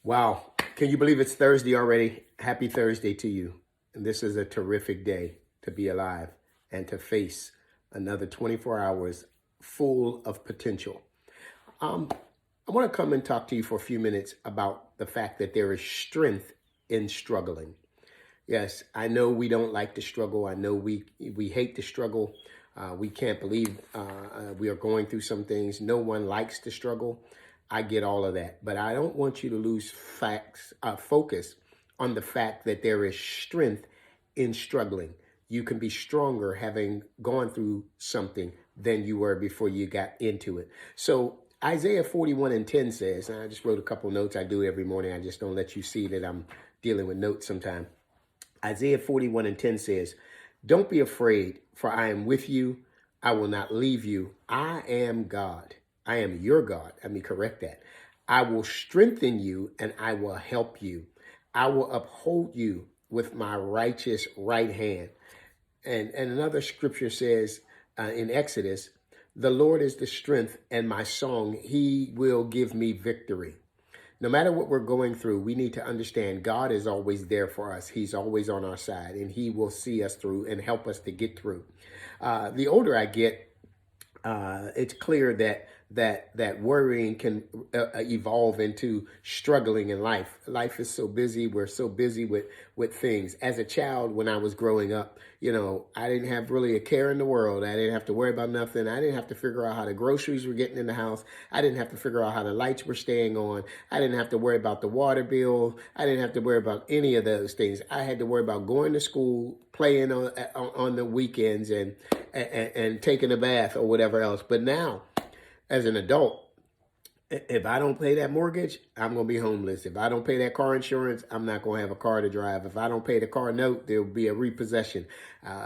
Wow. Can you believe it's Thursday already? Happy Thursday to you. And this is a terrific day to be alive and to face another 24 hours full of potential. Um, I want to come and talk to you for a few minutes about the fact that there is strength in struggling. Yes, I know we don't like to struggle. I know we hate to struggle. We can't believe we are going through some things. No one likes to struggle. I get all of that, but I don't want you to lose focus on the fact that there is strength in struggling. You can be stronger having gone through something than you were before you got into it. So Isaiah 41:10 says, and I just wrote a couple notes. I do every morning. I just don't let you see that I'm dealing with notes sometimes. Isaiah 41:10 says, "Don't be afraid, for I am with you. I will not leave you. I am God. I am your God." Let me correct that. "I will strengthen you and I will help you. I will uphold you with my righteous right hand." And another scripture says in Exodus, "The Lord is the strength and my song. He will give me victory." No matter what we're going through, we need to understand God is always there for us. He's always on our side, and He will see us through and help us to get through. The older I get, it's clear that worrying can evolve into struggling in life. Life is so busy. We're so busy with things. As a child, when I was growing up, I didn't have really a care in the world. I didn't have to worry about nothing. I didn't have to figure out how the groceries were getting in the house. I didn't have to figure out how the lights were staying on. I didn't have to worry about the water bill. I didn't have to worry about any of those things. I had to worry about going to school, playing on the weekends, and taking a bath or whatever else. But now, as an adult, if I don't pay that mortgage, I'm going to be homeless. If I don't pay that car insurance, I'm not going to have a car to drive. If I don't pay the car note, there'll be a repossession.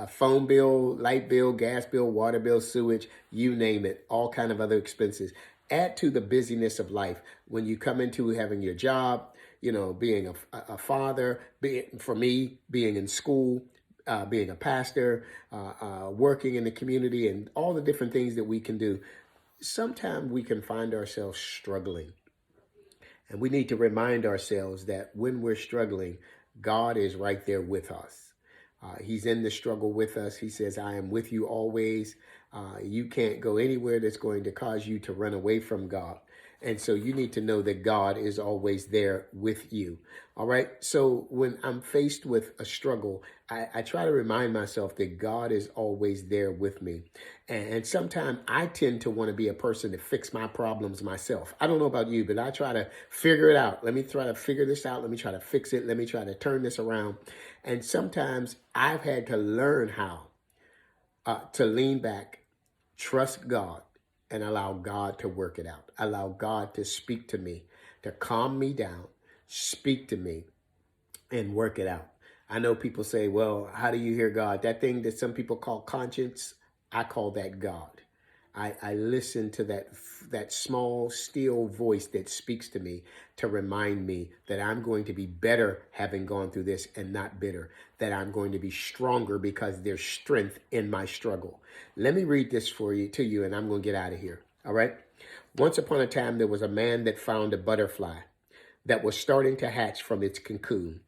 Phone bill, light bill, gas bill, water bill, sewage, you name it, all kind of other expenses. Add to the busyness of life when you come into having your job, being a father, for me, being in school, being a pastor, working in the community, and all the different things that we can do. Sometimes we can find ourselves struggling. And we need to remind ourselves that when we're struggling, God is right there with us. He's in the struggle with us. He says, "I am with you always." You can't go anywhere that's going to cause you to run away from God. And so you need to know that God is always there with you. All right. So when I'm faced with a struggle, I try to remind myself that God is always there with me. And sometimes I tend to want to be a person to fix my problems myself. I don't know about you, but I try to figure it out. Let me try to figure this out. Let me try to fix it. Let me try to turn this around. And sometimes I've had to learn how to lean back, trust God, and allow God to work it out. Allow God to speak to me, to calm me down, speak to me, and work it out. I know people say, "Well, how do you hear God?" That thing that some people call conscience, I call that God. I listen to that small, still voice that speaks to me to remind me that I'm going to be better having gone through this and not bitter, that I'm going to be stronger because there's strength in my struggle. Let me read this to you, and I'm going to get out of here. All right. Once upon a time, there was a man that found a butterfly that was starting to hatch from its cocoon.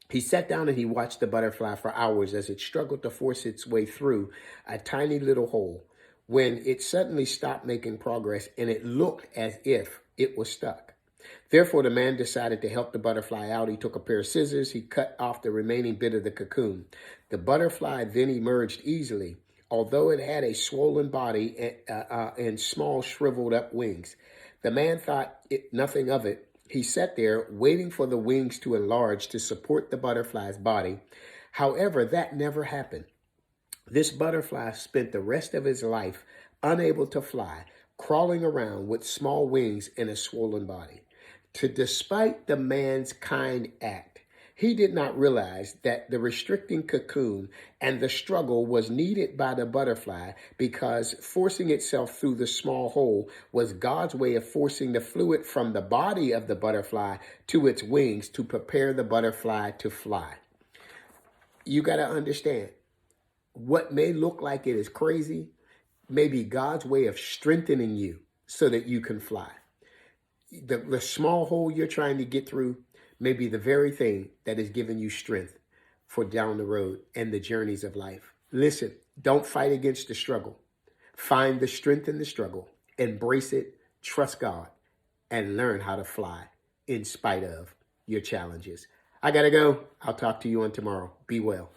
He sat down and he watched the butterfly for hours as it struggled to force its way through a tiny little hole, when it suddenly stopped making progress and it looked as if it was stuck. Therefore, the man decided to help the butterfly out. He took a pair of scissors. He cut off the remaining bit of the cocoon. The butterfly then emerged easily, although it had a swollen body and small shriveled up wings. The man thought nothing of it. He sat there waiting for the wings to enlarge to support the butterfly's body. However, that never happened. This butterfly spent the rest of his life unable to fly, crawling around with small wings and a swollen body. Despite the man's kind act, he did not realize that the restricting cocoon and the struggle was needed by the butterfly, because forcing itself through the small hole was God's way of forcing the fluid from the body of the butterfly to its wings to prepare the butterfly to fly. You got to understand, what may look like it is crazy may be God's way of strengthening you so that you can fly. the small hole you're trying to get through may be the very thing that is giving you strength for down the road and the journeys of life. Listen, don't fight against the struggle. Find the strength in the struggle, embrace it, trust God, and learn how to fly in spite of your challenges. I got to go. I'll talk to you on tomorrow. Be well.